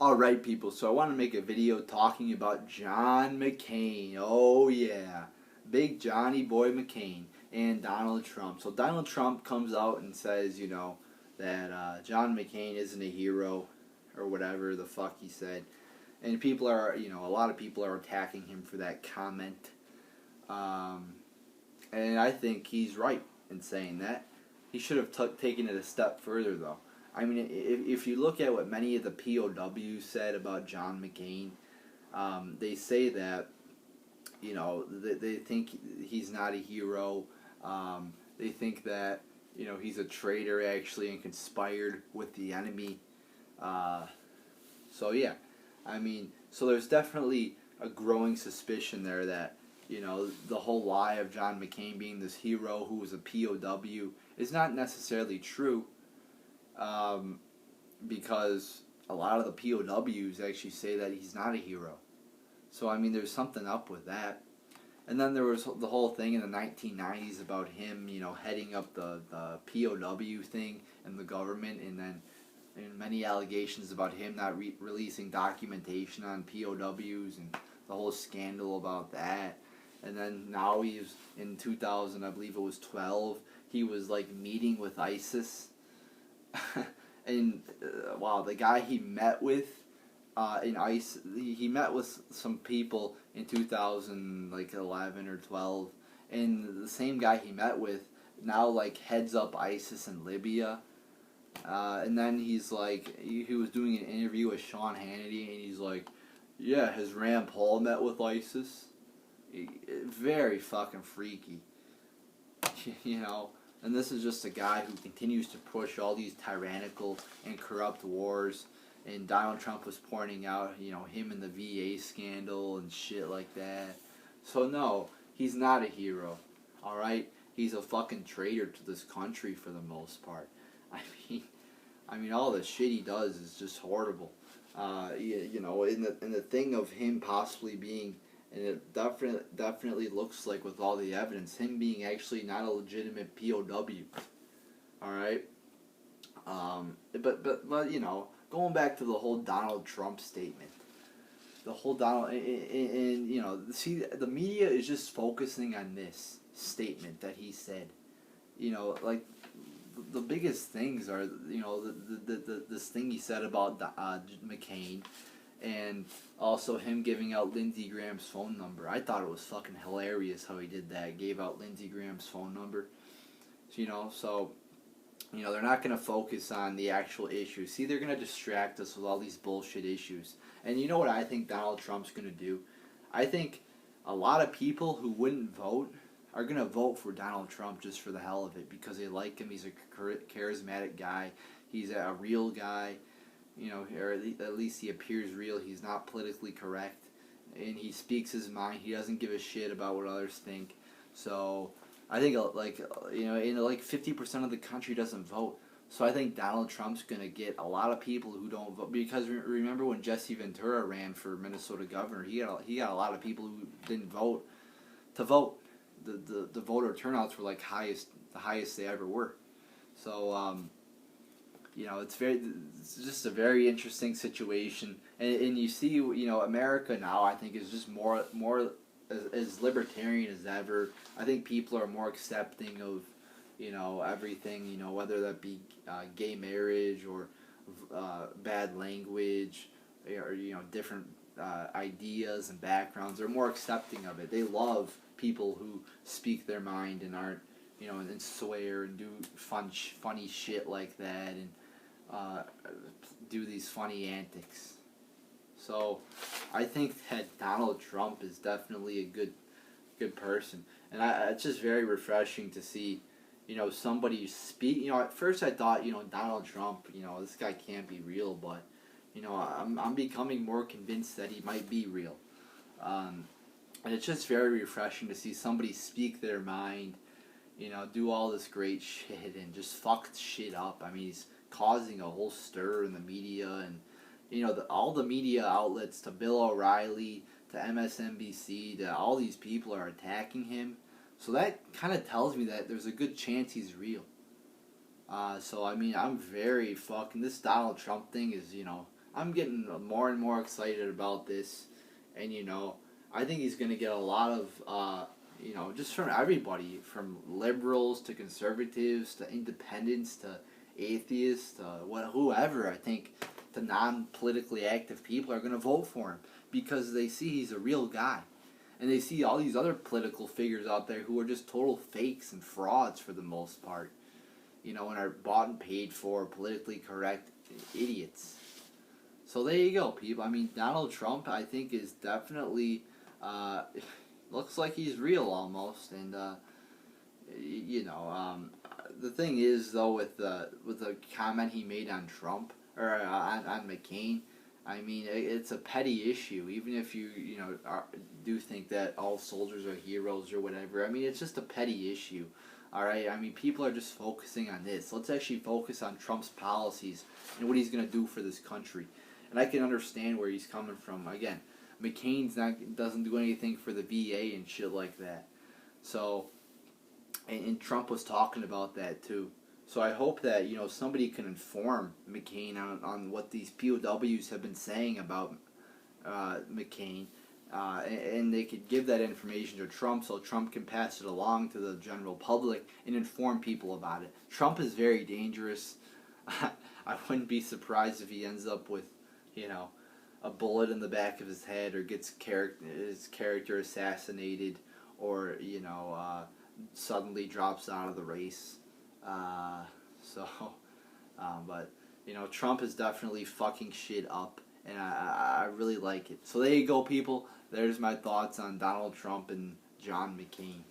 Alright people, so I want to make a video talking about John McCain. Oh yeah, big Johnny boy McCain and Donald Trump. So Donald Trump comes out and says, that John McCain isn't a hero or whatever the fuck he said. And people are, a lot of people are attacking him for that comment. And I think he's right in saying that. He should have taken it a step further though. I mean, if you look at what many of the POWs said about John McCain, they say that, they think he's not a hero. They think that, he's a traitor actually and conspired with the enemy. So yeah, I mean, so there's definitely a growing suspicion there that, the whole lie of John McCain being this hero who was a POW is not necessarily true. Because a lot of the POWs actually say that he's not a hero. So, I mean, there's something up with that. And then there was the whole thing in the 1990s about him, heading up the POW thing in the government, and then many allegations about him not releasing documentation on POWs and the whole scandal about that. And then now he's, in 2000, I believe it was 12, he was, meeting with ISIS. And wow, the guy he met with in ICE, he met with some people in 2011 or 12, and the same guy he met with now heads up ISIS in Libya. And then he's he was doing an interview with Sean Hannity, and he's like, yeah, has Rand Paul met with ISIS? Very fucking freaky, And this is just a guy who continues to push all these tyrannical and corrupt wars. And Donald Trump was pointing out, him in the VA scandal and shit like that. So no, he's not a hero. Alright? He's a fucking traitor to this country for the most part. I mean all the shit he does is just horrible. In the thing of him possibly being, and it definitely looks like, with all the evidence, him being actually not a legitimate POW. Alright? But going back to the whole Donald Trump statement. The whole Donald, see, the media is just focusing on this statement that he said. The biggest things are, this thing he said about McCain. And also him giving out Lindsey Graham's phone number. I thought it was fucking hilarious how he did that. Gave out Lindsey Graham's phone number. So, they're not going to focus on the actual issue. See, they're going to distract us with all these bullshit issues. And you know what I think Donald Trump's going to do? I think a lot of people who wouldn't vote are going to vote for Donald Trump just for the hell of it. Because they like him. He's a charismatic guy. He's a real guy. Or at least he appears real. He's not politically correct, and he speaks his mind. He doesn't give a shit about what others think. So I think 50% of the country doesn't vote. So I think Donald Trump's gonna get a lot of people who don't vote, because remember when Jesse Ventura ran for Minnesota governor, he got a lot of people who didn't vote to vote. The voter turnouts were the highest they ever were. So it's just a very interesting situation, and you see, America now, I think, is just more as libertarian as ever. I think people are more accepting of, everything, whether that be gay marriage or bad language, or different ideas and backgrounds. They're more accepting of it. They love people who speak their mind and aren't, and swear and do funny shit like that, and do these funny antics. So I think that Donald Trump is definitely a good person, and it's just very refreshing to see, somebody speak. At first I thought, Donald Trump, this guy can't be real, but I'm becoming more convinced that he might be real. And it's just very refreshing to see somebody speak their mind, do all this great shit and just fuck shit up. I mean, he's causing a whole stir in the media, and all the media outlets, to Bill O'Reilly, to MSNBC, to all these people are attacking him. So that kind of tells me that there's a good chance he's real. So I mean, I'm very fucking, this Donald Trump thing is, I'm getting more and more excited about this, and I think he's going to get a lot of just from everybody, from liberals to conservatives to independents to atheists to whoever. I think the non-politically active people are going to vote for him because they see he's a real guy. And they see all these other political figures out there who are just total fakes and frauds for the most part, and are bought and paid for, politically correct idiots. So there you go, people. I mean, Donald Trump, I think, is definitely looks like he's real almost. And the thing is, though, with the comment he made on Trump or on McCain, I mean, it's a petty issue. Even if you do think that all soldiers are heroes or whatever, I mean, it's just a petty issue. All right, I mean, people are just focusing on this. Let's actually focus on Trump's policies and what he's going to do for this country. And I can understand where he's coming from. Again, McCain's doesn't do anything for the VA and shit like that. So, and Trump was talking about that too. So I hope that somebody can inform McCain on what these POWs have been saying about McCain, and they could give that information to Trump so Trump can pass it along to the general public and inform people about it. Trump is very dangerous. I wouldn't be surprised if he ends up with a bullet in the back of his head, or gets his character assassinated, or suddenly drops out of the race. But Trump is definitely fucking shit up, and I really like it. So there you go, people. There's my thoughts on Donald Trump and John McCain.